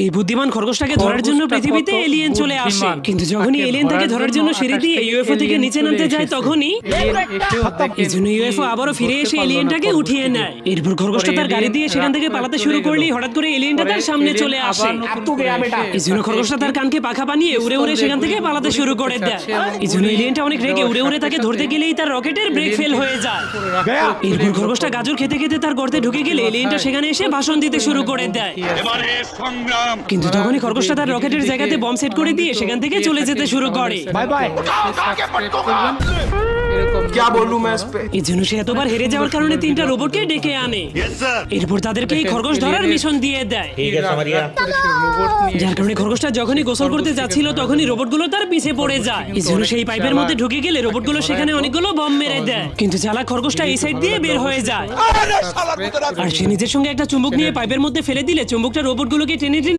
এই বুদ্ধিমান খরগোশটাকে ধরার জন্য পৃথিবীতে এলিয়েন চলে আসে, কিন্তু যখনই এলিয়েন তাকে ধরার জন্য সিঁড়ি দিয়ে ইউএফও থেকে নিচে নামতে যায় তখনই এই জন্য ইউএফও আবারও ফিরে এসে এলিয়েনটাকে উঠিয়ে নেয়। এরপর খরগোশটা তার গাড়ি দিয়ে সেখান থেকে পালাতে শুরু করলেই হঠাৎ করে এলিয়েনটা তার সামনে চলে আসে। এই জন্য খরগোশটা তার কানকে পাখা বানিয়ে উড়ে উড়ে সেখান থেকে পালাতে শুরু করে দেয়। এই জন্য এলিয়েনটা অনেক রেগে উড়ে উড়ে তাকে ধরতে গেলেই তার রকেটের ব্রেক ফেল হয়ে যায়। এরপর খরগোশটা গাজর খেতে খেতে তার গর্তে ঢুকে গেলে এলিয়েনটা সেখানে এসে ভাষণ দিতে শুরু করে দেয়। কিন্তু তখনই খরগোশটা তার রকেটের জায়গাতে বম সেট করে দিয়ে সেখান থেকে চলে যেতে শুরু করে। এই জন্য সে এতবার হেরে যাওয়ার কারণে 3টা রোবটকে ডেকে আনে। এরপর তাদেরকে এই খরগোশ ধরার মিশন দিয়ে দেয়, যার কারণে খরগোশটা যখনই গোসল করতে যাচ্ছিল তখনই রোবটগুলো তার পিছে পড়ে যায়। এই জন্য সেই পাইপের মধ্যে ঢুকে গেলে রোবটগুলো সেখানে অনেকগুলো বম মেরে দেয়, কিন্তু চালাক খরগোশটা এই সাইড দিয়ে বের হয়ে যায়। আর সে নিজের সঙ্গে একটা চুম্বক নিয়ে পাইপের মধ্যে ফেলে দিলে চুম্বকটা রোবটগুলোকে টেনে টেনে